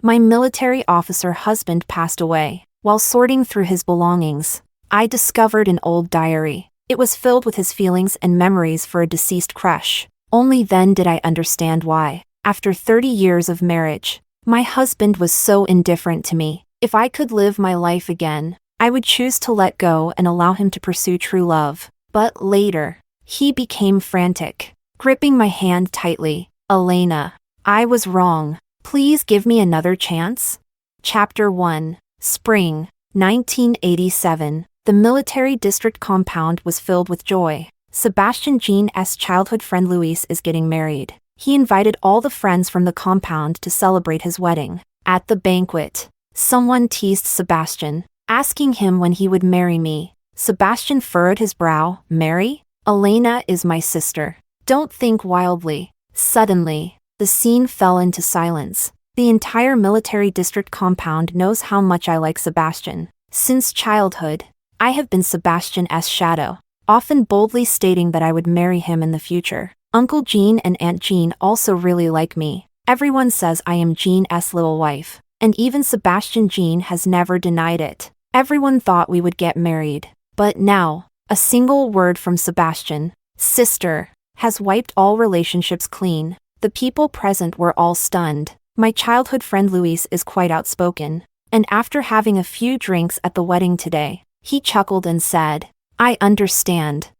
My military officer husband passed away. While sorting through his belongings, I discovered an old diary. It was filled with his feelings and memories for a deceased crush. Only then did I understand why. After 30 years of marriage, my husband was so indifferent to me. If I could live my life again, I would choose to let go and allow him to pursue true love. But later, he became frantic, gripping my hand tightly. Elena, I was wrong. Please give me another chance. Chapter 1. Spring, 1987. The military district compound was filled with joy. Sebastian Jean's childhood friend Luis is getting married. He invited all the friends from the compound to celebrate his wedding. At the banquet, someone teased Sebastian, asking him when he would marry me. Sebastian furrowed his brow. Marry? Elena is my sister. Don't think wildly. Suddenly, the scene fell into silence. The entire military district compound knows how much I like Sebastian. Since childhood, I have been Sebastian's shadow, often boldly stating that I would marry him in the future. Uncle Jean and Aunt Jean also really like me. Everyone says I am Jean's little wife, and even Sebastian Jean has never denied it. Everyone thought we would get married, but now, a single word from Sebastian, sister, has wiped all relationships clean. The people present were all stunned. My childhood friend Luis is quite outspoken, and after having a few drinks at the wedding today, he chuckled and said, I understand.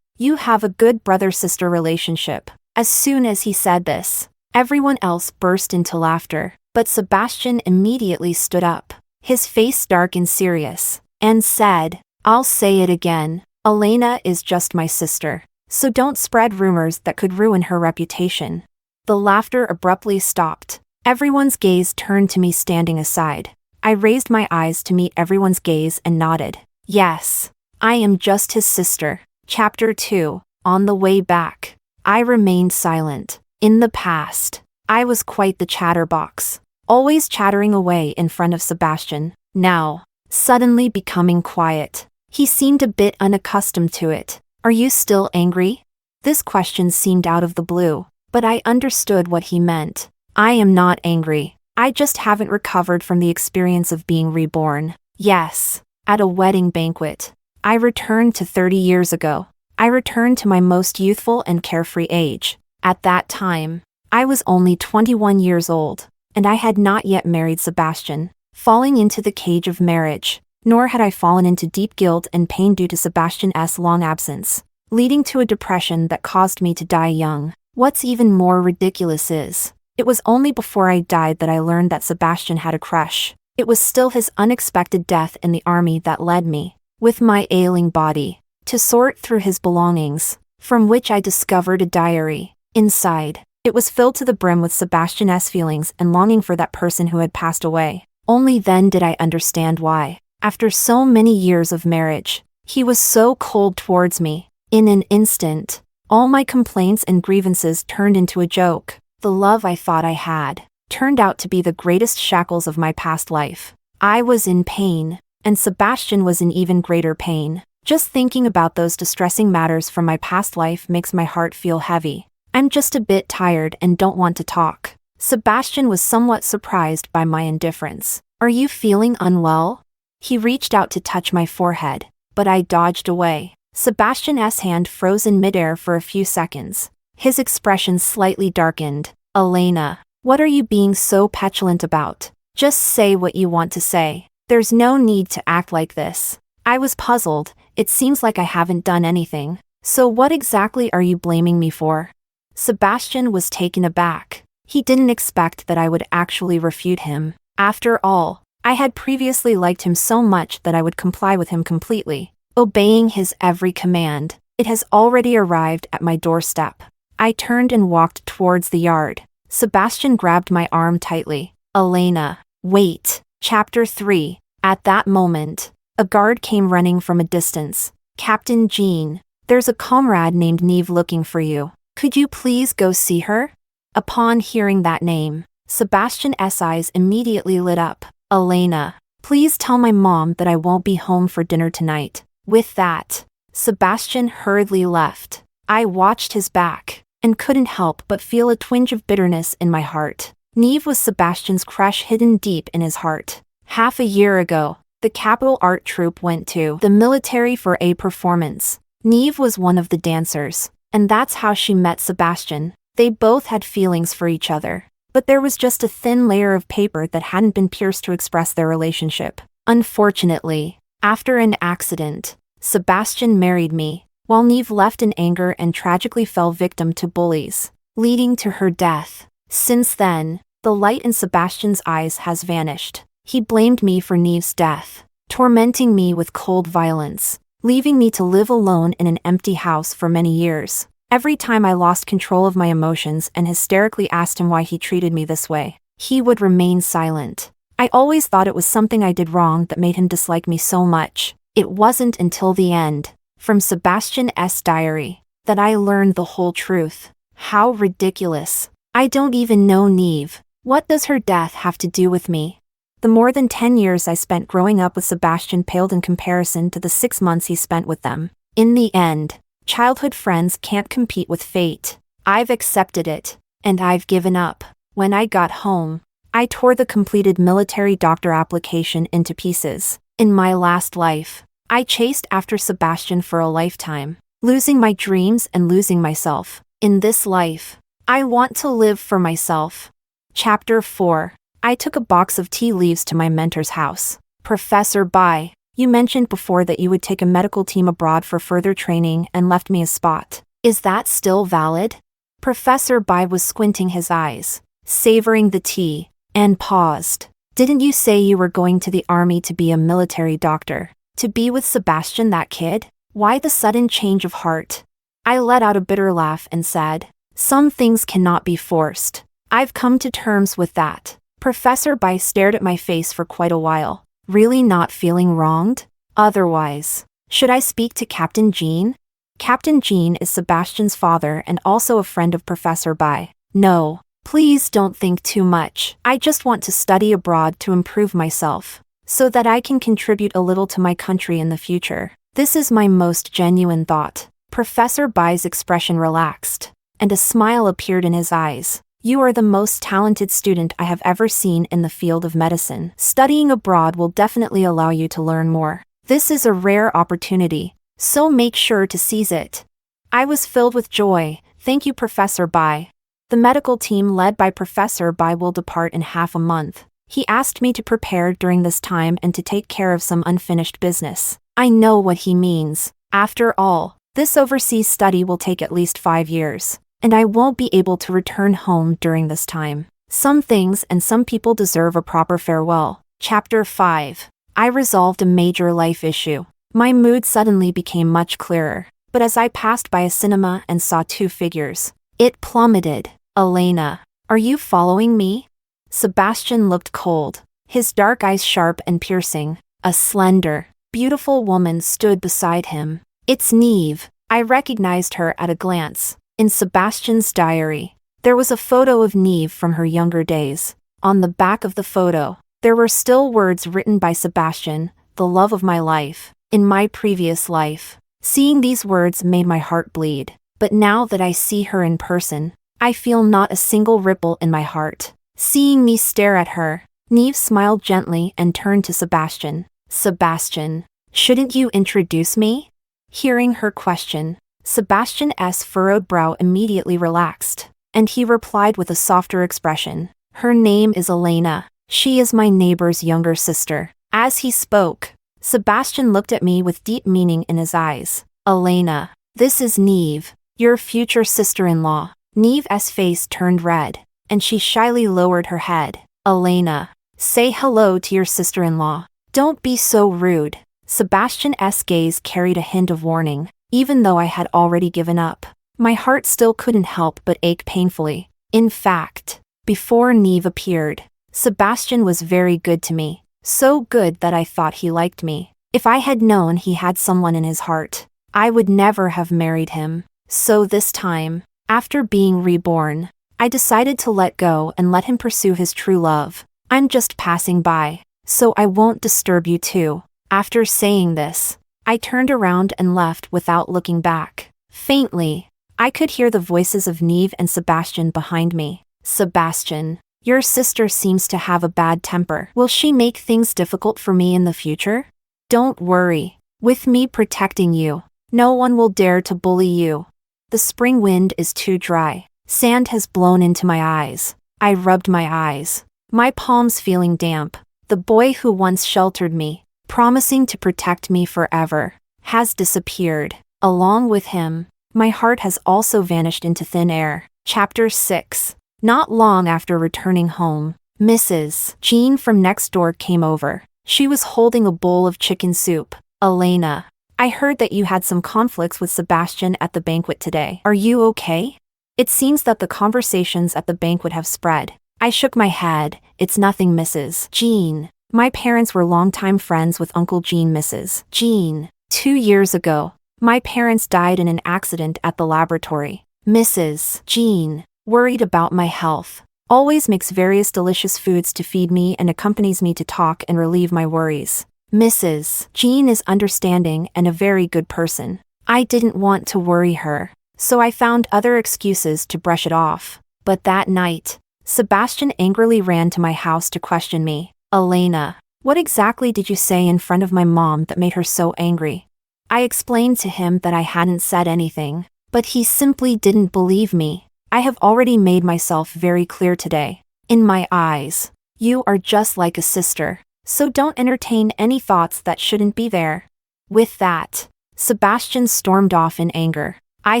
You have a good brother-sister relationship. As soon as he said this, everyone else burst into laughter, but Sebastian immediately stood up, his face dark and serious, and said, I'll say it again, Elena is just my sister, so don't spread rumors that could ruin her reputation. The laughter abruptly stopped. Everyone's gaze turned to me standing aside. I raised my eyes to meet everyone's gaze and nodded. Yes, I am just his sister. Chapter 2. On the way back, I remained silent. In the past, I was quite the chatterbox, always chattering away in front of Sebastian. Now, suddenly becoming quiet. He seemed a bit unaccustomed to it. Are you still angry? This question seemed out of the blue, but I understood what he meant. I am not angry. I just haven't recovered from the experience of being reborn. Yes, at a wedding banquet, I returned to 30 years ago. I returned to my most youthful and carefree age. At that time, I was only 21 years old, and I had not yet married Sebastian, falling into the cage of marriage, nor had I fallen into deep guilt and pain due to Sebastian's long absence, leading to a depression that caused me to die young. What's even more ridiculous is, it was only before I died that I learned that Sebastian had a crush. It was still his unexpected death in the army that led me, with my ailing body, to sort through his belongings, from which I discovered a diary. Inside, it was filled to the brim with Sebastian's feelings and longing for that person who had passed away. Only then did I understand why, after so many years of marriage, he was so cold towards me. In an instant, all my complaints and grievances turned into a joke. The love I thought I had turned out to be the greatest shackles of my past life. I was in pain, and Sebastian was in even greater pain. Just thinking about those distressing matters from my past life makes my heart feel heavy. I'm just a bit tired and don't want to talk. Sebastian was somewhat surprised by my indifference. Are you feeling unwell? He reached out to touch my forehead, but I dodged away. Sebastian's hand froze in midair for a few seconds. His expression slightly darkened. Elena, what are you being so petulant about? Just say what you want to say. There's no need to act like this. I was puzzled. It seems like I haven't done anything. So what exactly are you blaming me for? Sebastian was taken aback. He didn't expect that I would actually refute him. After all, I had previously liked him so much that I would comply with him completely, obeying his every command. It has already arrived at my doorstep. I turned and walked towards the yard. Sebastian grabbed my arm tightly. Elena, wait. Chapter 3. At that moment, a guard came running from a distance. Captain Jean, there's a comrade named Neve looking for you. Could you please go see her? Upon hearing that name, Sebastian's eyes immediately lit up. Elena, please tell my mom that I won't be home for dinner tonight. With that, Sebastian hurriedly left. I watched his back, and couldn't help but feel a twinge of bitterness in my heart. Neve was Sebastian's crush hidden deep in his heart. Half a year ago, the Capital Art Troupe went to the military for a performance. Neve was one of the dancers, and that's how she met Sebastian. They both had feelings for each other, but there was just a thin layer of paper that hadn't been pierced to express their relationship. Unfortunately, after an accident, Sebastian married me, while Neve left in anger and tragically fell victim to bullies, leading to her death. Since then, the light in Sebastian's eyes has vanished. He blamed me for Neve's death, tormenting me with cold violence, leaving me to live alone in an empty house for many years. Every time I lost control of my emotions and hysterically asked him why he treated me this way, he would remain silent. I always thought it was something I did wrong that made him dislike me so much. It wasn't until the end, from Sebastian's diary, that I learned the whole truth. How ridiculous. I don't even know Neve. What does her death have to do with me? The more than 10 years I spent growing up with Sebastian paled in comparison to the 6 months he spent with them. In the end, childhood friends can't compete with fate. I've accepted it, and I've given up. When I got home, I tore the completed military doctor application into pieces. In my last life, I chased after Sebastian for a lifetime, losing my dreams and losing myself. In this life, I want to live for myself. Chapter 4. I took a box of tea leaves to my mentor's house. Professor Bai, you mentioned before that you would take a medical team abroad for further training and left me a spot. Is that still valid? Professor Bai was squinting his eyes, savoring the tea, and paused. Didn't you say you were going to the army to be a military doctor? To be with Sebastian, that kid? Why the sudden change of heart? I let out a bitter laugh and said, some things cannot be forced. I've come to terms with that. Professor Bai stared at my face for quite a while. Really not feeling wronged? Otherwise, should I speak to Captain Jean? Captain Jean is Sebastian's father and also a friend of Professor Bai. No, please don't think too much. I just want to study abroad to improve myself, so that I can contribute a little to my country in the future. This is my most genuine thought. Professor Bai's expression relaxed, and a smile appeared in his eyes. You are the most talented student I have ever seen in the field of medicine. Studying abroad will definitely allow you to learn more. This is a rare opportunity, so make sure to seize it. I was filled with joy. Thank you, Professor Bai. The medical team led by Professor Bai will depart in half a month. He asked me to prepare during this time and to take care of some unfinished business. I know what he means. After all, this overseas study will take at least 5 years, and I won't be able to return home during this time. Some things and some people deserve a proper farewell. Chapter 5. I resolved a major life issue. My mood suddenly became much clearer, but as I passed by a cinema and saw 2 figures, it plummeted. Elena, are you following me? Sebastian looked cold, his dark eyes sharp and piercing. A slender, beautiful woman stood beside him. It's Neve. I recognized her at a glance. In Sebastian's diary, there was a photo of Neve from her younger days. On the back of the photo, there were still words written by Sebastian, the love of my life, in my previous life. Seeing these words made my heart bleed, but now that I see her in person, I feel not a single ripple in my heart. Seeing me stare at her, Neve smiled gently and turned to Sebastian. Sebastian, shouldn't you introduce me? Hearing her question, Sebastian's furrowed brow immediately relaxed, and he replied with a softer expression. Her name is Elena. She is my neighbor's younger sister. As he spoke, Sebastian looked at me with deep meaning in his eyes. Elena, this is Neve, your future sister-in-law. Neve's face turned red, and she shyly lowered her head. Elena, say hello to your sister-in-law. Don't be so rude. Sebastian's gaze carried a hint of warning. Even though I had already given up, my heart still couldn't help but ache painfully. In fact, before Neve appeared, Sebastian was very good to me. So good that I thought he liked me. If I had known he had someone in his heart, I would never have married him. So this time, after being reborn, I decided to let go and let him pursue his true love. I'm just passing by, so I won't disturb you too. After saying this, I turned around and left without looking back. Faintly, I could hear the voices of Neve and Sebastian behind me. Sebastian, Your sister seems to have a bad temper. Will she make things difficult for me in the future? Don't worry. With me protecting you, no one will dare to bully you. The spring wind is too dry. Sand has blown into my eyes. I rubbed my eyes. My palms feeling damp. The boy who once sheltered me, promising to protect me forever, has disappeared. Along with him, my heart has also vanished into thin air. Chapter 6. Not long after returning home, Mrs. Jean from next door came over. She was holding a bowl of chicken soup. Elena, I heard that you had some conflicts with Sebastian at the banquet today. Are you okay? It seems that the conversations at the banquet have spread. I shook my head. It's nothing, Mrs. Jean. My parents were longtime friends with Uncle Jean. Mrs. Jean. 2 years ago, my parents died in an accident at the laboratory. Mrs. Jean, worried about my health, always makes various delicious foods to feed me and accompanies me to talk and relieve my worries. Mrs. Jean is understanding and a very good person. I didn't want to worry her, so I found other excuses to brush it off. But that night, Sebastian angrily ran to my house to question me. Elena, what exactly did you say in front of my mom that made her so angry? I explained to him that I hadn't said anything, but he simply didn't believe me. I have already made myself very clear today. In my eyes, you are just like a sister, so don't entertain any thoughts that shouldn't be there. With that, Sebastian stormed off in anger. I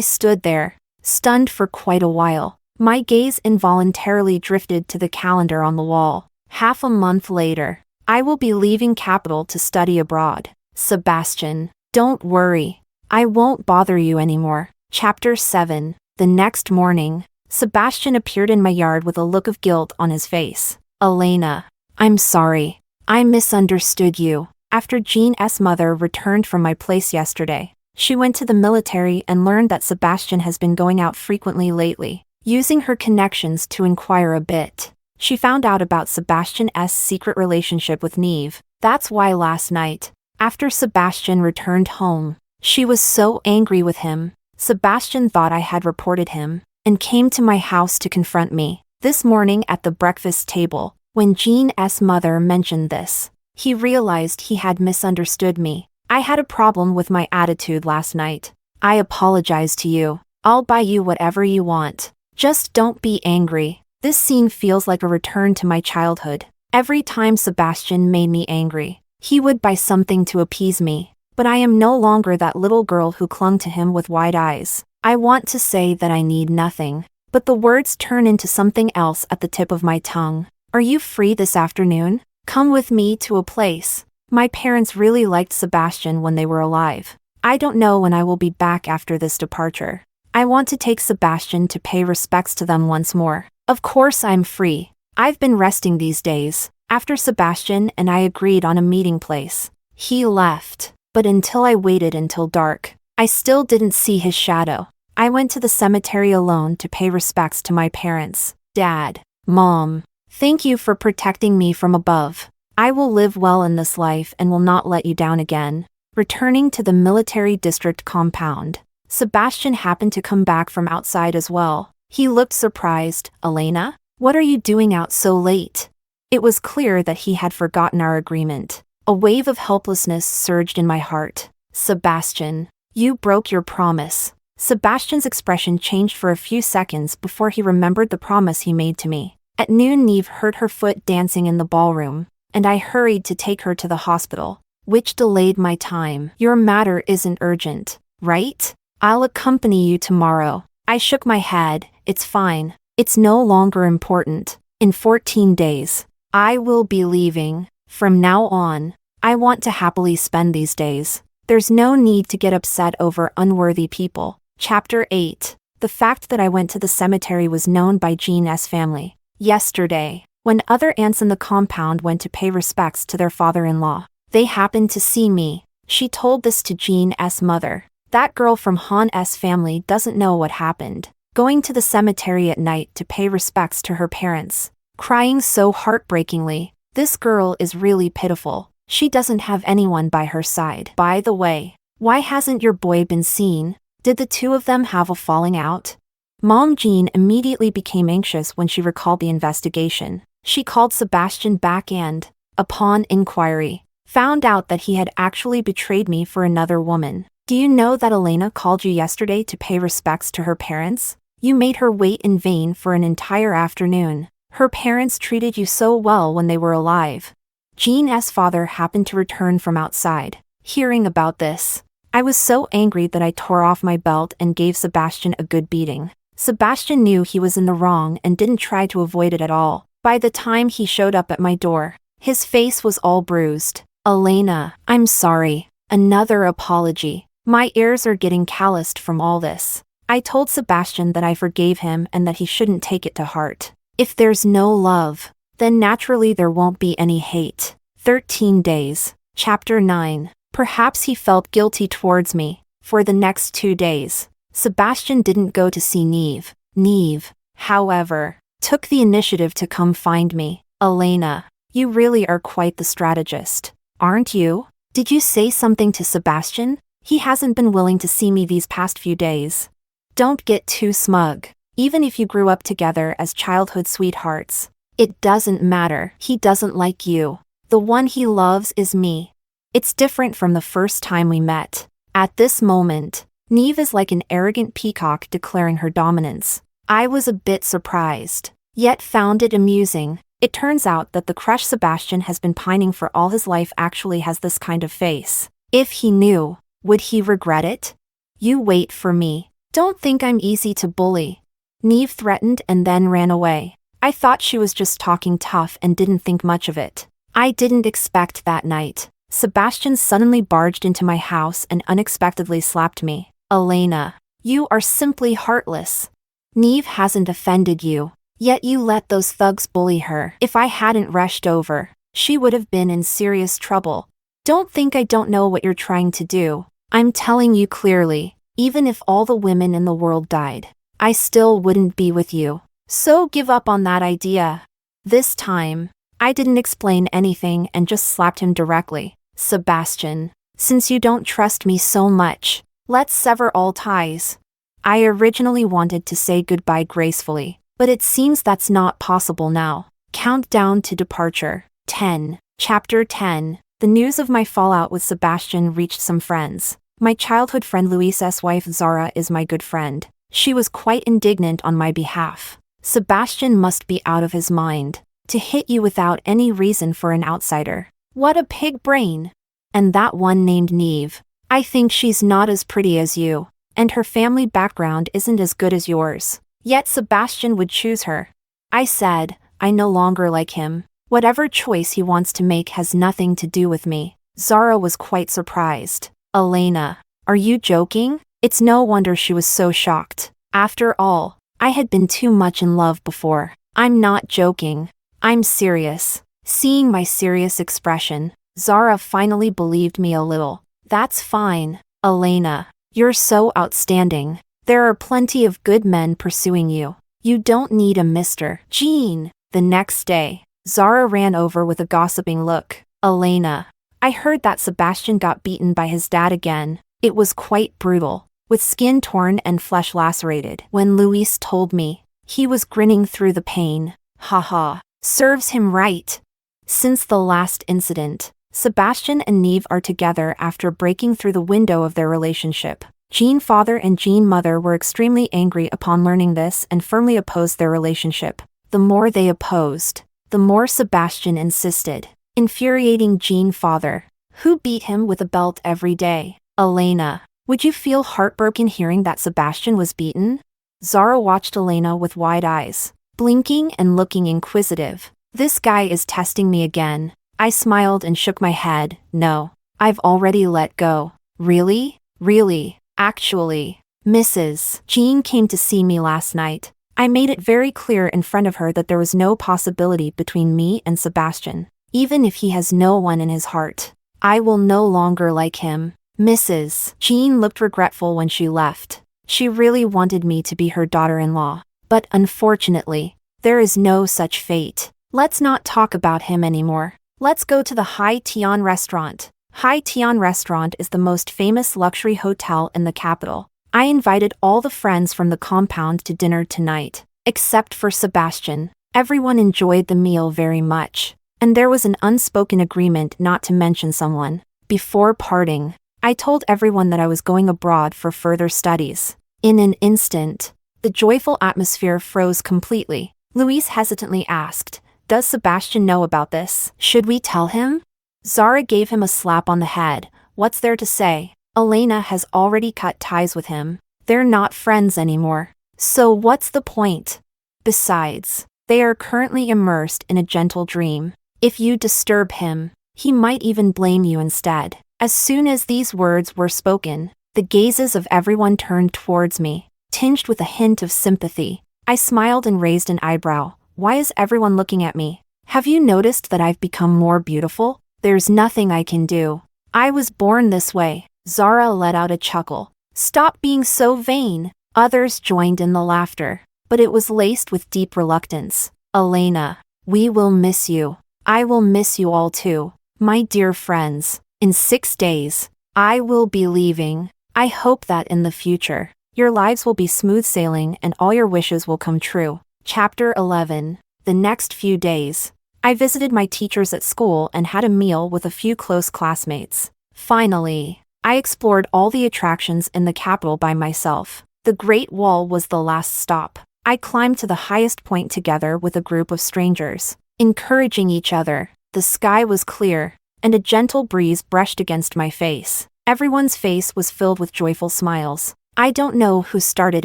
stood there, stunned for quite a while. My gaze involuntarily drifted to the calendar on the wall. Half a month later, I will be leaving capital to study abroad. Sebastian, don't worry. I won't bother you anymore. Chapter 7. The next morning, Sebastian appeared in my yard with a look of guilt on his face. Elena, I'm sorry. I misunderstood you. After Jean's mother returned from my place yesterday, she went to the military and learned that Sebastian has been going out frequently lately, using her connections to inquire a bit. She found out about Sebastian's secret relationship with Neve. That's why last night, after Sebastian returned home, she was so angry with him. Sebastian thought I had reported him, and came to my house to confront me. This morning at the breakfast table, when Jean's mother mentioned this, he realized he had misunderstood me. I had a problem with my attitude last night. I apologize to you. I'll buy you whatever you want. Just don't be angry. This scene feels like a return to my childhood. Every time Sebastian made me angry, he would buy something to appease me. But I am no longer that little girl who clung to him with wide eyes. I want to say that I need nothing, but the words turn into something else at the tip of my tongue. Are you free this afternoon? Come with me to a place. My parents really liked Sebastian when they were alive. I don't know when I will be back after this departure. I want to take Sebastian to pay respects to them once more. Of course I'm free. I've been resting these days. After Sebastian and I agreed on a meeting place, he left. But until I waited until dark, I still didn't see his shadow. I went to the cemetery alone to pay respects to my parents. Dad, Mom, thank you for protecting me from above. I will live well in this life and will not let you down again. Returning to the military district compound, Sebastian happened to come back from outside as well. He looked surprised. Elena, what are you doing out so late? It was clear that he had forgotten our agreement. A wave of helplessness surged in my heart. Sebastian, you broke your promise. Sebastian's expression changed for a few seconds before he remembered the promise he made to me. At noon, Neve heard her foot dancing in the ballroom, and I hurried to take her to the hospital, which delayed my time. Your matter isn't urgent, right? I'll accompany you tomorrow. I shook my head. It's fine. It's no longer important. In 14 days, I will be leaving. From now on, I want to happily spend these days. There's no need to get upset over unworthy people. Chapter 8. The fact that I went to the cemetery was known by Jean's family. Yesterday, when other aunts in the compound went to pay respects to their father-in-law, they happened to see me. She told this to Jean's mother. That girl from Han's family doesn't know what happened. Going to the cemetery at night to pay respects to her parents. Crying so heartbreakingly. This girl is really pitiful. She doesn't have anyone by her side. By the way, why hasn't your boy been seen? Did the two of them have a falling out? Mom Jean immediately became anxious when she recalled the investigation. She called Sebastian back and, upon inquiry, found out that he had actually betrayed me for another woman. Do you know that Elena called you yesterday to pay respects to her parents? You made her wait in vain for an entire afternoon. Her parents treated you so well when they were alive. Jean's father happened to return from outside. Hearing about this, I was so angry that I tore off my belt and gave Sebastian a good beating. Sebastian knew he was in the wrong and didn't try to avoid it at all. By the time he showed up at my door, his face was all bruised. Elena, I'm sorry. Another apology. My ears are getting calloused from all this. I told Sebastian that I forgave him and that he shouldn't take it to heart. If there's no love, then naturally there won't be any hate. 13 days. Chapter 9. Perhaps he felt guilty towards me. For the next 2 days, Sebastian didn't go to see Neve. Neve, however, took the initiative to come find me. Elena, you really are quite the strategist, aren't you? Did you say something to Sebastian? He hasn't been willing to see me these past few days. Don't get too smug. Even if you grew up together as childhood sweethearts, it doesn't matter. He doesn't like you. The one he loves is me. It's different from the first time we met. At this moment, Neve is like an arrogant peacock declaring her dominance. I was a bit surprised, yet found it amusing. It turns out that the crush Sebastian has been pining for all his life actually has this kind of face. If he knew, would he regret it? You wait for me. Don't think I'm easy to bully. Neve threatened and then ran away. I thought she was just talking tough and didn't think much of it. I didn't expect that night. Sebastian suddenly barged into my house and unexpectedly slapped me. Elena, you are simply heartless. Neve hasn't offended you, yet you let those thugs bully her. If I hadn't rushed over, she would have been in serious trouble. Don't think I don't know what you're trying to do. I'm telling you clearly, even if all the women in the world died, I still wouldn't be with you. So give up on that idea. This time, I didn't explain anything and just slapped him directly. Sebastian, since you don't trust me so much, let's sever all ties. I originally wanted to say goodbye gracefully, but it seems that's not possible now. Countdown to departure. 10. Chapter 10. The news of my fallout with Sebastian reached some friends. My childhood friend Luis's wife Zara is my good friend. She was quite indignant on my behalf. Sebastian must be out of his mind to hit you without any reason for an outsider. What a pig brain. And that one named Neve. I think she's not as pretty as you, and her family background isn't as good as yours. Yet Sebastian would choose her. I said, I no longer like him. Whatever choice he wants to make has nothing to do with me. Zara was quite surprised. Elena, are you joking? It's no wonder she was so shocked. After all, I had been too much in love before. I'm not joking. I'm serious. Seeing my serious expression, Zara finally believed me a little. That's fine, Elena. You're so outstanding. There are plenty of good men pursuing you. You don't need a Mr. Jean. The next day, Zara ran over with a gossiping look. Elena, I heard that Sebastian got beaten by his dad again. It was quite brutal, with skin torn and flesh lacerated. When Luis told me, he was grinning through the pain. Haha, serves him right. Since the last incident, Sebastian and Neve are together after breaking through the window of their relationship. Jean father and Jean mother were extremely angry upon learning this and firmly opposed their relationship. The more they opposed, the more Sebastian insisted, infuriating Jean father, who beat him with a belt every day. Elena, would you feel heartbroken hearing that Sebastian was beaten? Zara watched Elena with wide eyes, blinking and looking inquisitive. This guy is testing me again. I smiled and shook my head. No, I've already let go. Really? Really? Actually, Mrs. Jean came to see me last night. I made it very clear in front of her that there was no possibility between me and Sebastian. Even if he has no one in his heart, I will no longer like him. Mrs. Jean looked regretful when she left. She really wanted me to be her daughter-in-law. But unfortunately, there is no such fate. Let's not talk about him anymore. Let's go to the Hai Tian restaurant. Hai Tian restaurant is the most famous luxury hotel in the capital. I invited all the friends from the compound to dinner tonight, except for Sebastian. Everyone enjoyed the meal very much, and there was an unspoken agreement not to mention someone. Before parting, I told everyone that I was going abroad for further studies. In an instant, the joyful atmosphere froze completely. Louise hesitantly asked, "Does Sebastian know about this? Should we tell him?" Zara gave him a slap on the head. "What's there to say? Elena has already cut ties with him. They're not friends anymore. So what's the point? Besides, they are currently immersed in a gentle dream. If you disturb him, he might even blame you instead." As soon as these words were spoken, the gazes of everyone turned towards me, tinged with a hint of sympathy. I smiled and raised an eyebrow. "Why is everyone looking at me? Have you noticed that I've become more beautiful? There's nothing I can do. I was born this way." Zara let out a chuckle. "Stop being so vain." Others joined in the laughter, but it was laced with deep reluctance. "Elena, we will miss you. I will miss you all too, my dear friends. In 6 days, I will be leaving. I hope that in the future, your lives will be smooth sailing and all your wishes will come true." Chapter 11. The next few days, I visited my teachers at school and had a meal with a few close classmates. Finally, I explored all the attractions in the capital by myself. The Great Wall was the last stop. I climbed to the highest point together with a group of strangers, encouraging each other. The sky was clear, and a gentle breeze brushed against my face. Everyone's face was filled with joyful smiles. I don't know who started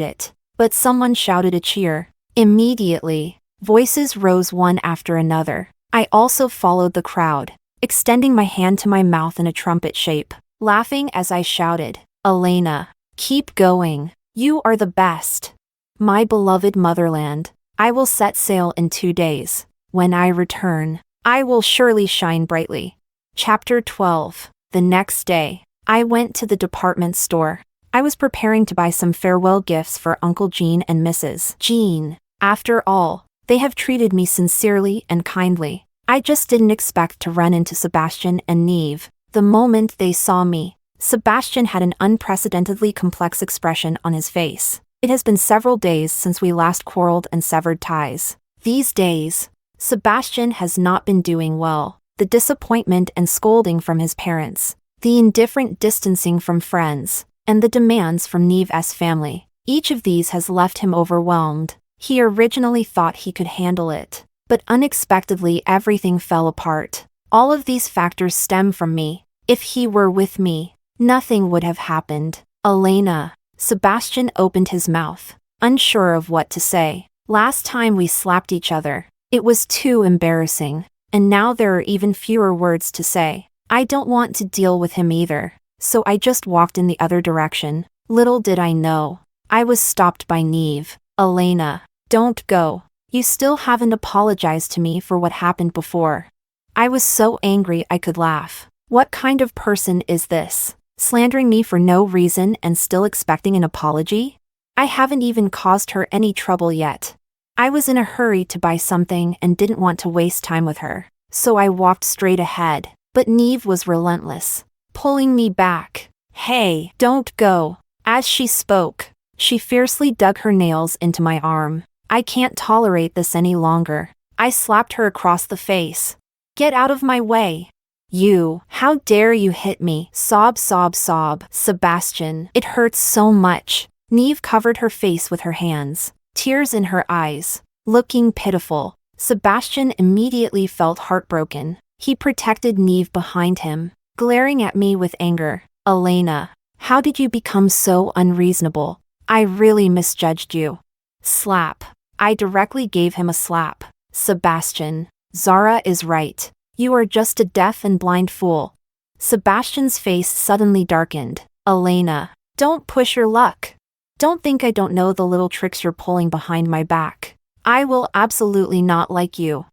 it, but someone shouted a cheer. Immediately, voices rose one after another. I also followed the crowd, extending my hand to my mouth in a trumpet shape, laughing as I shouted, "Elena, keep going. You are the best. My beloved motherland. I will set sail in 2 days. When I return, I will surely shine brightly." Chapter 12. The next day, I went to the department store. I was preparing to buy some farewell gifts for Uncle Jean and Mrs. Jean. After all, they have treated me sincerely and kindly. I just didn't expect to run into Sebastian and Neve. The moment they saw me, Sebastian had an unprecedentedly complex expression on his face. It has been several days since we last quarreled and severed ties. These days, Sebastian has not been doing well. The disappointment and scolding from his parents, the indifferent distancing from friends, and the demands from Neve's family. Each of these has left him overwhelmed. He originally thought he could handle it, but unexpectedly everything fell apart. All of these factors stem from me. If he were with me, nothing would have happened. "Elena." Sebastian opened his mouth, unsure of what to say. "Last time we slapped each other, it was too embarrassing. And now there are even fewer words to say. I don't want to deal with him either, so I just walked in the other direction. Little did I know, I was stopped by Neve. "Elena, don't go. You still haven't apologized to me for what happened before." I was so angry I could laugh. What kind of person is this? Slandering me for no reason and still expecting an apology? I haven't even caused her any trouble yet. I was in a hurry to buy something and didn't want to waste time with her, so I walked straight ahead. But Neve was relentless, pulling me back. "Hey, don't go." As she spoke, she fiercely dug her nails into my arm. "I can't tolerate this any longer." I slapped her across the face. "Get out of my way. You, how dare you hit me?" Sob, sob, sob. "Sebastian, it hurts so much." Neve covered her face with her hands, tears in her eyes, looking pitiful. Sebastian immediately felt heartbroken. He protected Neve behind him, glaring at me with anger. "Elena, how did you become so unreasonable? I really misjudged you." Slap. I directly gave him a slap. "Sebastian, Zara is right. You are just a deaf and blind fool." Sebastian's face suddenly darkened. "Elena, don't push your luck. Don't think I don't know the little tricks you're pulling behind my back. I will absolutely not like you."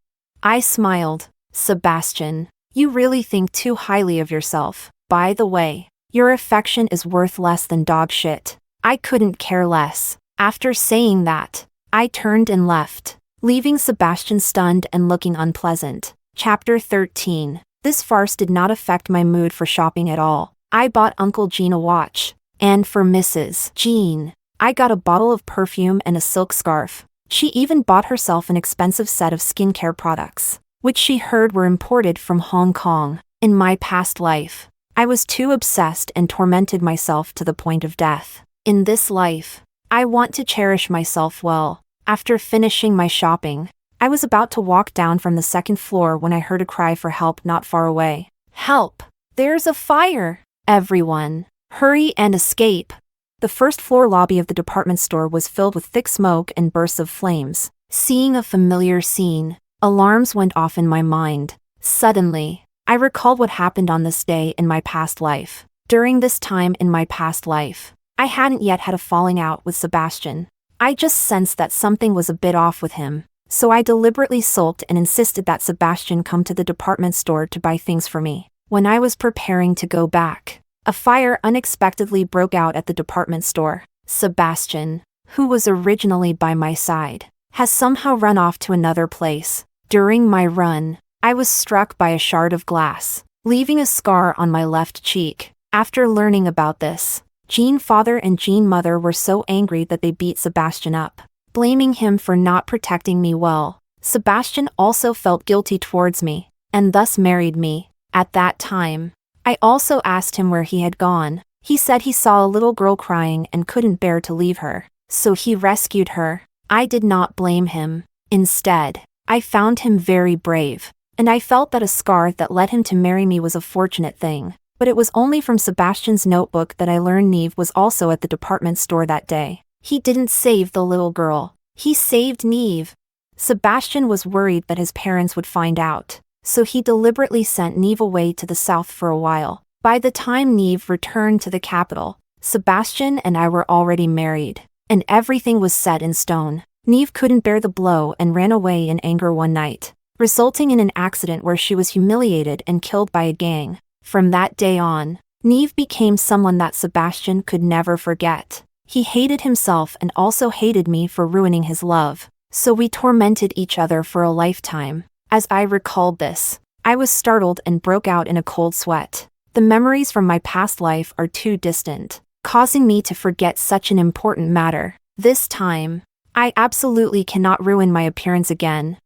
I smiled. "Sebastian, you really think too highly of yourself. By the way, your affection is worth less than dog shit. I couldn't care less." After saying that, I turned and left, leaving Sebastian stunned and looking unpleasant. Chapter 13. This farce did not affect my mood for shopping at all. I bought Uncle Jean a watch, And for Mrs. Jean, I got a bottle of perfume and a silk scarf. She even bought herself an expensive set of skincare products, which she heard were imported from Hong Kong. In my past life, I was too obsessed and tormented myself to the point of death. In this life, I want to cherish myself well. After finishing my shopping, I was about to walk down from the second floor when I heard a cry for help not far away. Help! There's a fire! Everyone, hurry and escape! The first-floor lobby of the department store was filled with thick smoke and bursts of flames. Seeing a familiar scene, alarms went off in my mind. Suddenly, I recalled what happened on this day in my past life. During this time in my past life, I hadn't yet had a falling out with Sebastian. I just sensed that something was a bit off with him, so I deliberately sulked and insisted that Sebastian come to the department store to buy things for me. When I was preparing to go back, a fire unexpectedly broke out at the department store. Sebastian, who was originally by my side, has somehow run off to another place. During my run, I was struck by a shard of glass, leaving a scar on my left cheek. After learning about this, Jean father and Jean mother were so angry that they beat Sebastian up, blaming him for not protecting me well. Sebastian also felt guilty towards me, and thus married me. At that time, I also asked him where he had gone. He said he saw a little girl crying and couldn't bear to leave her, so he rescued her. I did not blame him. Instead, I found him very brave, and I felt that a scar that led him to marry me was a fortunate thing. But it was only from Sebastian's notebook that I learned Neve was also at the department store that day. He didn't save the little girl. He saved Neve. Sebastian was worried that his parents would find out, so he deliberately sent Neve away to the south for a while. By the time Neve returned to the capital, Sebastian and I were already married, and everything was set in stone. Neve couldn't bear the blow and ran away in anger one night, resulting in an accident where she was humiliated and killed by a gang. From that day on, Neve became someone that Sebastian could never forget. He hated himself and also hated me for ruining his love, so we tormented each other for a lifetime. As I recalled this, I was startled and broke out in a cold sweat. The memories from my past life are too distant, causing me to forget such an important matter. This time, I absolutely cannot ruin my appearance again.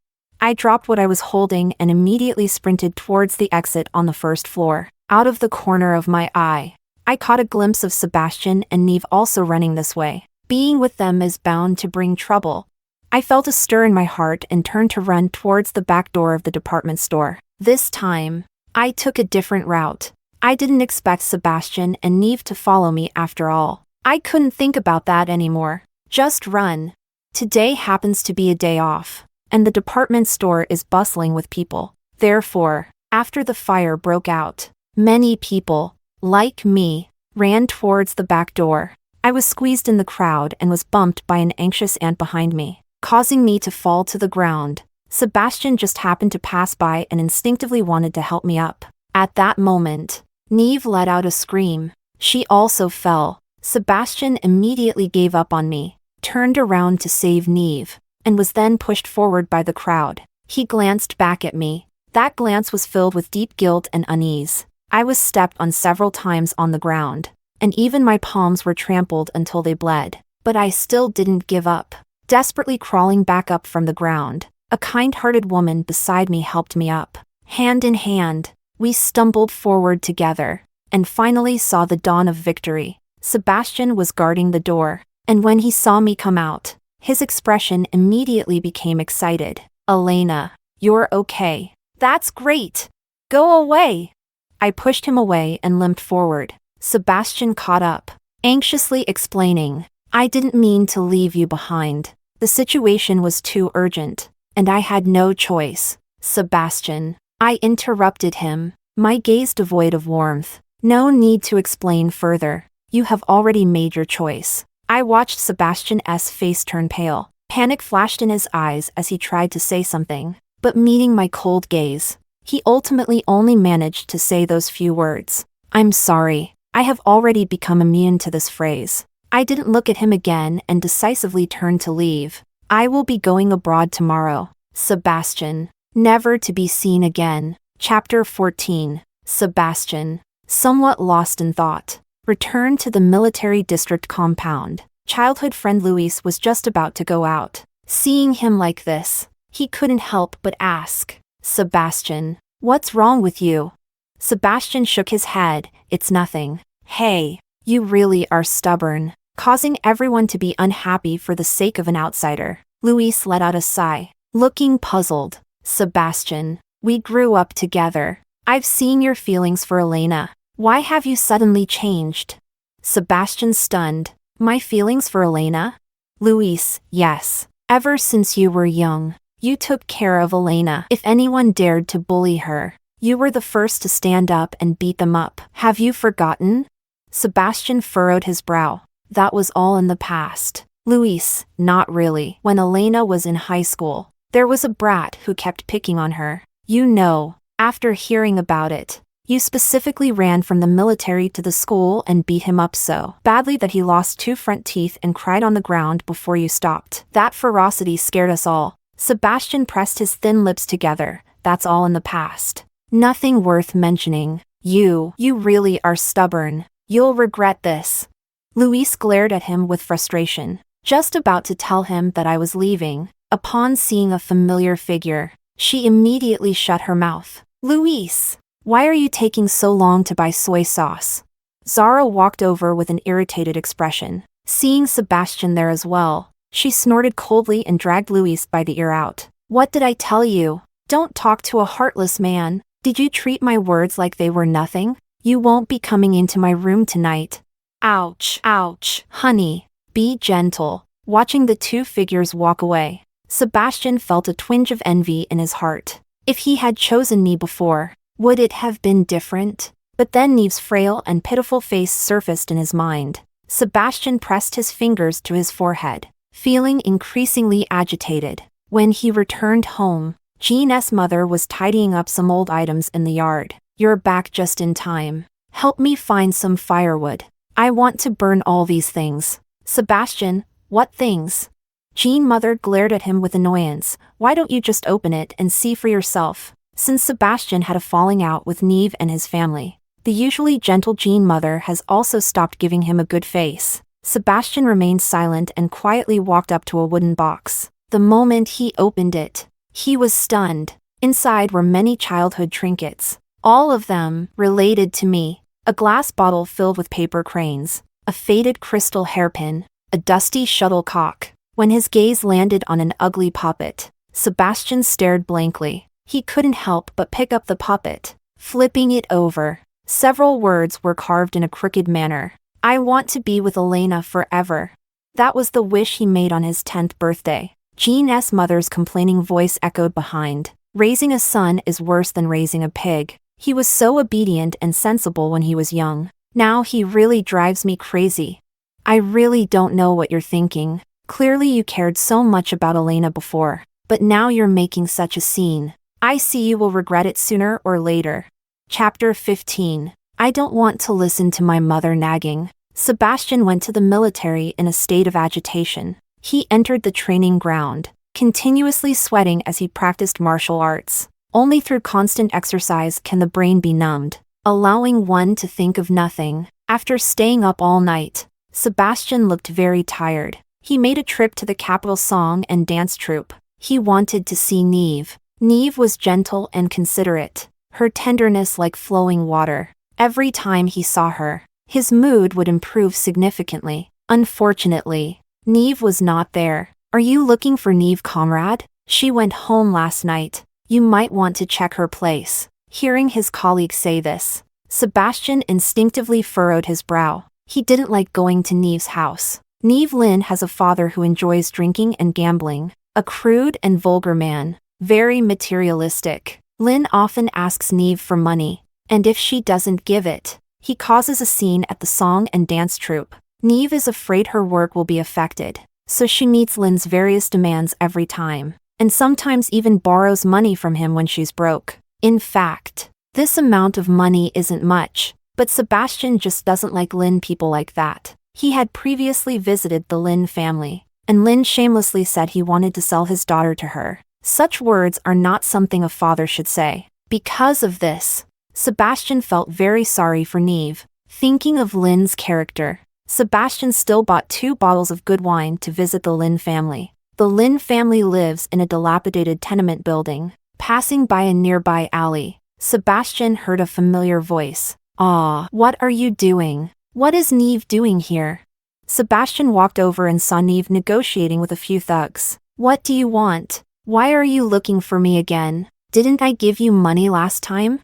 I dropped what I was holding and immediately sprinted towards the exit on the first floor. Out of the corner of my eye, I caught a glimpse of Sebastian and Neve also running this way. Being with them is bound to bring trouble. I felt a stir in my heart and turned to run towards the back door of the department store. This time, I took a different route. I didn't expect Sebastian and Neve to follow me after all. I couldn't think about that anymore. Just run. Today happens to be a day off, and the department store is bustling with people. Therefore, after the fire broke out, many people, like me, ran towards the back door. I was squeezed in the crowd and was bumped by an anxious aunt behind me, causing me to fall to the ground. Sebastian just happened to pass by and instinctively wanted to help me up. At that moment, Neve let out a scream. She also fell. Sebastian immediately gave up on me, turned around to save Neve, and was then pushed forward by the crowd. He glanced back at me. That glance was filled with deep guilt and unease. I was stepped on several times on the ground, and even my palms were trampled until they bled. But I still didn't give up. Desperately crawling back up from the ground, a kind-hearted woman beside me helped me up. Hand in hand, we stumbled forward together, and finally saw the dawn of victory. Sebastian was guarding the door, and when he saw me come out, his expression immediately became excited. "Elena, you're okay. That's great. Go away." I pushed him away and limped forward. Sebastian caught up, anxiously explaining, "I didn't mean to leave you behind. The situation was too urgent, and I had no choice." "Sebastian," I interrupted him, my gaze devoid of warmth. "No need to explain further. You have already made your choice." I watched Sebastian's face turn pale. Panic flashed in his eyes as he tried to say something, but meeting my cold gaze, he ultimately only managed to say those few words. "I'm sorry." I have already become immune to this phrase. I didn't look at him again and decisively turned to leave. "I will be going abroad tomorrow." Sebastian, never to be seen again. Chapter 14. Sebastian, somewhat lost in thought, returned to the military district compound. Childhood friend Luis was just about to go out. Seeing him like this, he couldn't help but ask, "Sebastian, what's wrong with you?" Sebastian shook his head. "It's nothing." "Hey, you really are stubborn, causing everyone to be unhappy for the sake of an outsider." Luis let out a sigh, looking puzzled. "Sebastian, we grew up together. I've seen your feelings for Elena. Why have you suddenly changed?" Sebastian stunned. "My feelings for Elena?" "Luis, yes. Ever since you were young, you took care of Elena. If anyone dared to bully her, you were the first to stand up and beat them up. Have you forgotten?" Sebastian furrowed his brow. "That was all in the past." "Luis, not really. When Elena was in high school, there was a brat who kept picking on her. You know, after hearing about it, you specifically ran from the military to the school and beat him up so badly that he lost 2 front teeth and cried on the ground before you stopped. That ferocity scared us all." Sebastian pressed his thin lips together. "That's all in the past. Nothing worth mentioning. You really are stubborn. You'll regret this." Luis glared at him with frustration, just about to tell him that I was leaving. Upon seeing a familiar figure, she immediately shut her mouth. "Luis, why are you taking so long to buy soy sauce?" Zara walked over with an irritated expression. Seeing Sebastian there as well, she snorted coldly and dragged Luis by the ear out. "What did I tell you? Don't talk to a heartless man. Did you treat my words like they were nothing? You won't be coming into my room tonight." "Ouch, ouch, honey, be gentle." Watching the 2 figures walk away, Sebastian felt a twinge of envy in his heart. If he had chosen me before, would it have been different? But then Neve's frail and pitiful face surfaced in his mind. Sebastian pressed his fingers to his forehead, feeling increasingly agitated. When he returned home, Jean's mother was tidying up some old items in the yard. "You're back just in time. Help me find some firewood. I want to burn all these things." "Sebastian, what things?" Jean mother glared at him with annoyance. "Why don't you just open it and see for yourself?" Since Sebastian had a falling out with Neve and his family, the usually gentle Jean mother has also stopped giving him a good face. Sebastian remained silent and quietly walked up to a wooden box. The moment he opened it, he was stunned. Inside were many childhood trinkets, all of them related to me. A glass bottle filled with paper cranes, a faded crystal hairpin, a dusty shuttlecock. When his gaze landed on an ugly puppet, Sebastian stared blankly. He couldn't help but pick up the puppet. Flipping it over, several words were carved in a crooked manner. "I want to be with Elena forever." That was the wish he made on his 10th birthday. Jean's mother's complaining voice echoed behind. "Raising a son is worse than raising a pig. He was so obedient and sensible when he was young. Now he really drives me crazy." "I really don't know what you're thinking. Clearly you cared so much about Elena before, but now you're making such a scene. I see you will regret it sooner or later." Chapter 15. I don't want to listen to my mother nagging. Sebastian went to the military in a state of agitation. He entered the training ground, continuously sweating as he practiced martial arts. Only through constant exercise can the brain be numbed, allowing one to think of nothing. After staying up all night, Sebastian looked very tired. He made a trip to the capital song and dance troupe. He wanted to see Neve. Neve was gentle and considerate, her tenderness like flowing water. Every time he saw her, his mood would improve significantly. Unfortunately, Neve was not there. "Are you looking for Neve, comrade? She went home last night. You might want to check her place." Hearing his colleague say this, Sebastian instinctively furrowed his brow. He didn't like going to Neve's house. Neve Lin has a father who enjoys drinking and gambling, a crude and vulgar man, very materialistic. Lin often asks Neve for money, and if she doesn't give it, he causes a scene at the song and dance troupe. Neve is afraid her work will be affected, so she meets Lin's various demands every time, and sometimes even borrows money from him when she's broke. In fact, this amount of money isn't much, but Sebastian just doesn't like Lin people like that. He had previously visited the Lin family, and Lin shamelessly said he wanted to sell his daughter to her. Such words are not something a father should say. Because of this, Sebastian felt very sorry for Neve. Thinking of Lynn's character, Sebastian still bought 2 bottles of good wine to visit the Lynn family. The Lynn family lives in a dilapidated tenement building. Passing by a nearby alley, Sebastian heard a familiar voice. "Ah, what are you doing? What is Neve doing here?" Sebastian walked over and saw Neve negotiating with a few thugs. "What do you want? Why are you looking for me again? Didn't I give you money last time?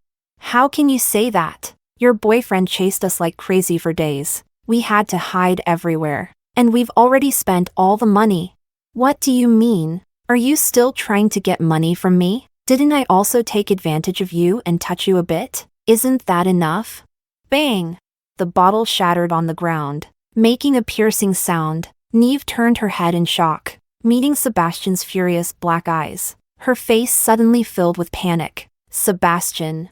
How can you say that? Your boyfriend chased us like crazy for days. We had to hide everywhere. And we've already spent all the money." "What do you mean? Are you still trying to get money from me? Didn't I also take advantage of you and touch you a bit? Isn't that enough?" Bang! The bottle shattered on the ground, making a piercing sound. Neve turned her head in shock, meeting Sebastian's furious black eyes. Her face suddenly filled with panic. Sebastian,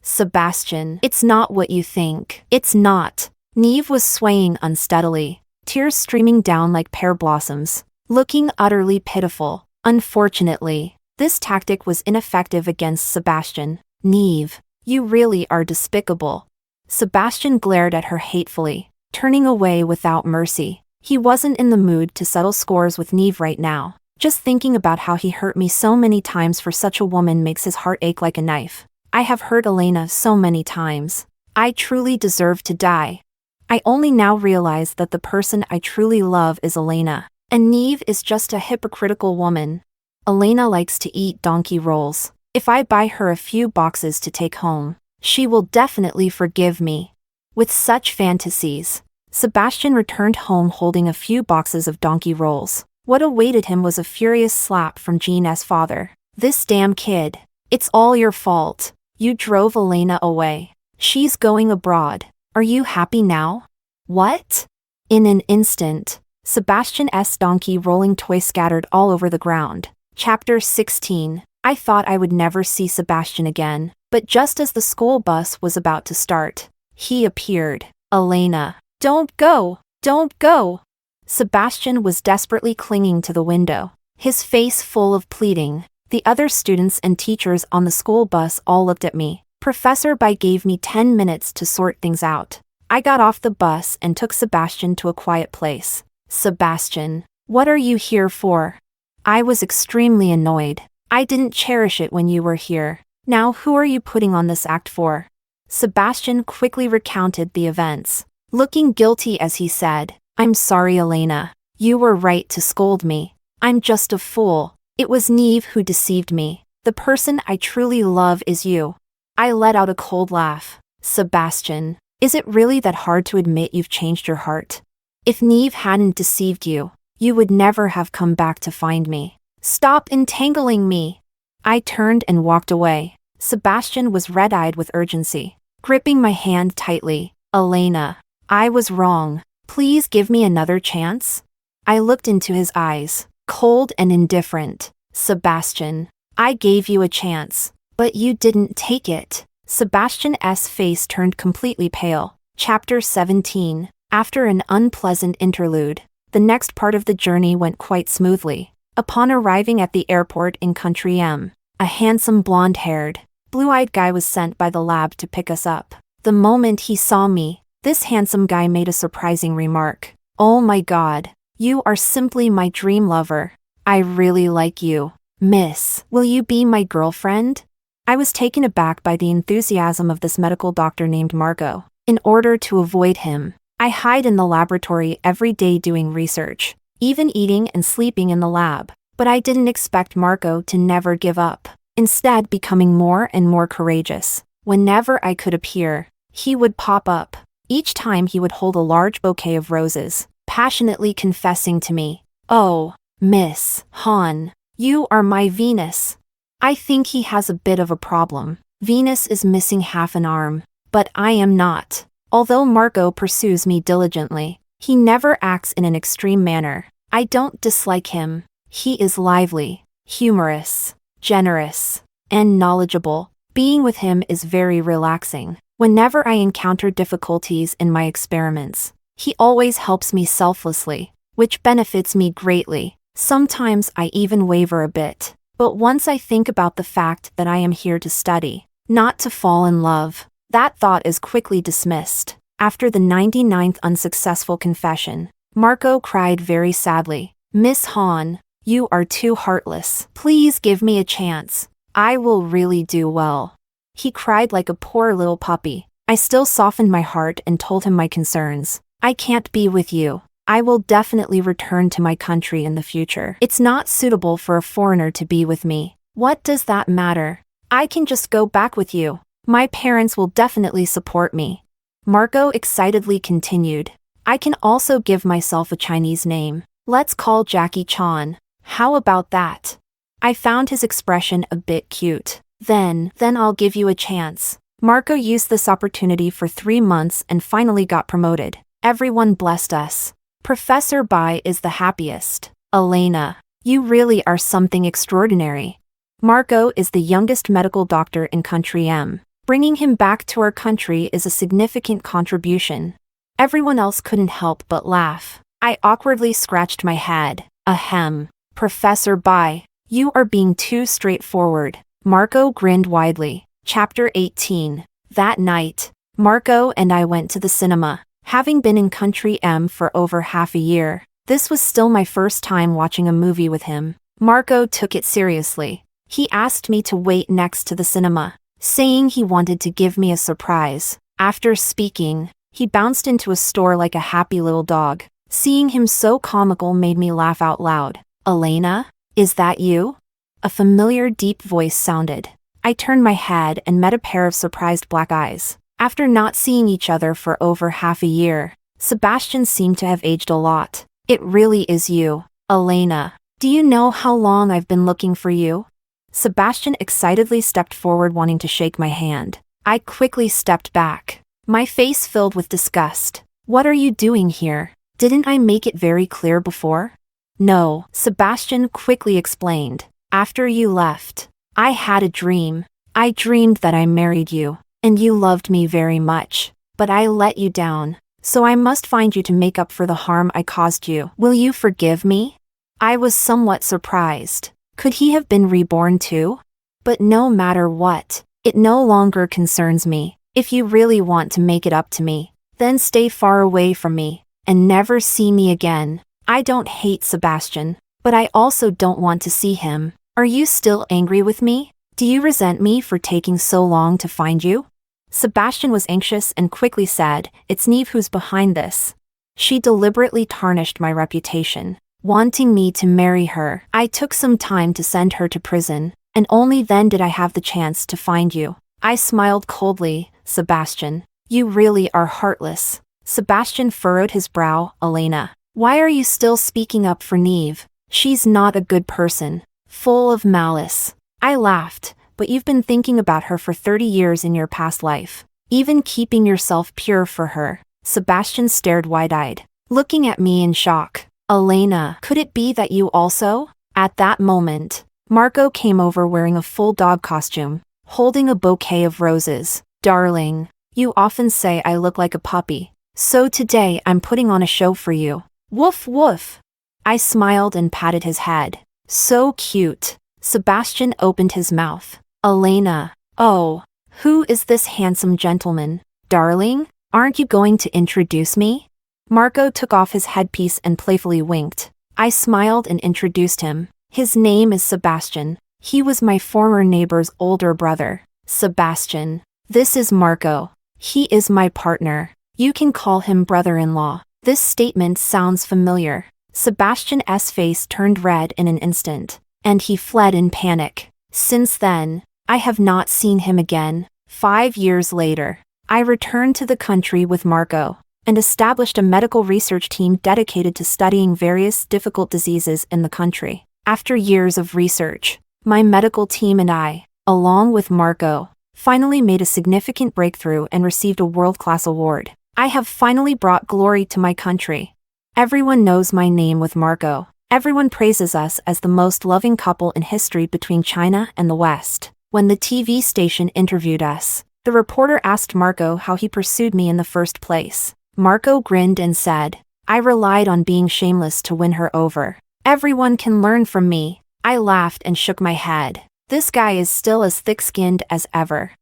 it's not what you think. It's not." Neve was swaying unsteadily, tears streaming down like pear blossoms, looking utterly pitiful. Unfortunately, this tactic was ineffective against Sebastian. "Neve, you really are despicable." Sebastian glared at her hatefully, turning away without mercy. He wasn't in the mood to settle scores with Neve right now. Just thinking about how he hurt me so many times for such a woman makes his heart ache like a knife. I have hurt Elena so many times. I truly deserve to die. I only now realize that the person I truly love is Elena, and Neve is just a hypocritical woman. Elena likes to eat donkey rolls. If I buy her a few boxes to take home, she will definitely forgive me. With such fantasies, Sebastian returned home holding a few boxes of donkey rolls. What awaited him was a furious slap from Jean's father. "This damn kid. It's all your fault. You drove Elena away. She's going abroad. Are you happy now?" "What?" In an instant, Sebastian's donkey rolling toy scattered all over the ground. Chapter 16. I thought I would never see Sebastian again, but just as the school bus was about to start, he appeared. "Elena, don't go! Don't go!" Sebastian was desperately clinging to the window, his face full of pleading. The other students and teachers on the school bus all looked at me. Professor Bai gave me 10 minutes to sort things out. I got off the bus and took Sebastian to a quiet place. "Sebastian, what are you here for?" I was extremely annoyed. "I didn't cherish it when you were here. Now who are you putting on this act for?" Sebastian quickly recounted the events, looking guilty as he said, "I'm sorry, Elena. You were right to scold me. I'm just a fool. It was Neve who deceived me. The person I truly love is you." I let out a cold laugh. "Sebastian, is it really that hard to admit you've changed your heart? If Neve hadn't deceived you, you would never have come back to find me. Stop entangling me." I turned and walked away. Sebastian was red-eyed with urgency, gripping my hand tightly. "Elena, I was wrong. Please give me another chance." I looked into his eyes, cold and indifferent. "Sebastian, I gave you a chance, but you didn't take it." Sebastian's face turned completely pale. Chapter 17. After an unpleasant interlude, the next part of the journey went quite smoothly. Upon arriving at the airport in Country M, a handsome blonde-haired, blue-eyed guy was sent by the lab to pick us up. The moment he saw me, this handsome guy made a surprising remark. "Oh my God, you are simply my dream lover. I really like you. Miss, will you be my girlfriend?" I was taken aback by the enthusiasm of this medical doctor named Margot. In order to avoid him, I hide in the laboratory every day doing research, even eating and sleeping in the lab. But I didn't expect Margot to never give up, instead becoming more and more courageous. Whenever I could appear, he would pop up. Each time he would hold a large bouquet of roses, passionately confessing to me, "Oh, Miss Han, you are my Venus." I think he has a bit of a problem. Venus is missing half an arm, but I am not. Although Margot pursues me diligently, he never acts in an extreme manner. I don't dislike him. He is lively, humorous, generous, and knowledgeable. Being with him is very relaxing. Whenever I encounter difficulties in my experiments, he always helps me selflessly, which benefits me greatly. Sometimes I even waver a bit, but once I think about the fact that I am here to study, not to fall in love, that thought is quickly dismissed. After the 99th unsuccessful confession, Marco cried very sadly. Miss Han, you are too heartless. Please give me a chance. I will really do well. He cried like a poor little puppy. I still softened my heart and told him my concerns. I can't be with you. I will definitely return to my country in the future. It's not suitable for a foreigner to be with me. What does that matter? I can just go back with you. My parents will definitely support me. Marco excitedly continued. I can also give myself a Chinese name. Let's call Jackie Chan. How about that? I found his expression a bit cute. Then I'll give you a chance. Marco used this opportunity for 3 months and finally got promoted. Everyone blessed us. Professor Bai is the happiest. Elena, you really are something extraordinary. Marco is the youngest medical doctor in country M. Bringing him back to our country is a significant contribution. Everyone else couldn't help but laugh. I awkwardly scratched my head. Ahem. Professor Bai, you are being too straightforward. Marco grinned widely. Chapter 18. That night, Marco and I went to the cinema. Having been in country M for over half a year, this was still my first time watching a movie with him. Marco took it seriously. He asked me to wait next to the cinema, saying he wanted to give me a surprise. After speaking, he bounced into a store like a happy little dog. Seeing him so comical made me laugh out loud. Elena, is that you? A familiar deep voice sounded. I turned my head and met a pair of surprised black eyes. After not seeing each other for over half a year, Sebastian seemed to have aged a lot. It really is you, Elena. Do you know how long I've been looking for you? Sebastian excitedly stepped forward wanting to shake my hand. I quickly stepped back, my face filled with disgust. What are you doing here? Didn't I make it very clear before? No, Sebastian quickly explained. After you left, I had a dream. I dreamed that I married you, and you loved me very much. But I let you down, so I must find you to make up for the harm I caused you. Will you forgive me? I was somewhat surprised. Could he have been reborn too? But no matter what, it no longer concerns me. If you really want to make it up to me, then stay far away from me, and never see me again. I don't hate Sebastian, but I also don't want to see him. Are you still angry with me? Do you resent me for taking so long to find you? Sebastian was anxious and quickly said, It's Neve who's behind this. She deliberately tarnished my reputation, wanting me to marry her. I took some time to send her to prison, and only then did I have the chance to find you. I smiled coldly. Sebastian, you really are heartless. Sebastian furrowed his brow. Elena, why are you still speaking up for Neve? She's not a good person, full of malice. I laughed, but you've been thinking about her for 30 years in your past life, even keeping yourself pure for her. Sebastian stared wide-eyed, looking at me in shock. Elena, could it be that you also? At that moment, Marco came over wearing a full dog costume, holding a bouquet of roses. Darling, you often say I look like a puppy, so today I'm putting on a show for you. Woof woof. I smiled and patted his head. So cute. Sebastian opened his mouth. Elena, oh, who is this handsome gentleman? Darling, aren't you going to introduce me? Marco took off his headpiece and playfully winked. I smiled and introduced him. His name is Sebastian. He was my former neighbor's older brother. Sebastian, this is Marco. He is my partner. You can call him brother-in-law. This statement sounds familiar. Sebastian's face turned red in an instant, and he fled in panic. Since then, I have not seen him again. 5 years later, I returned to the country with Marco, and established a medical research team dedicated to studying various difficult diseases in the country. After years of research, my medical team and I, along with Marco, finally made a significant breakthrough and received a world-class award. I have finally brought glory to my country. Everyone knows my name with Marco. Everyone praises us as the most loving couple in history between China and the West. When the TV station interviewed us, the reporter asked Marco how he pursued me in the first place. Marco grinned and said, I relied on being shameless to win her over. Everyone can learn from me. I laughed and shook my head. This guy is still as thick-skinned as ever.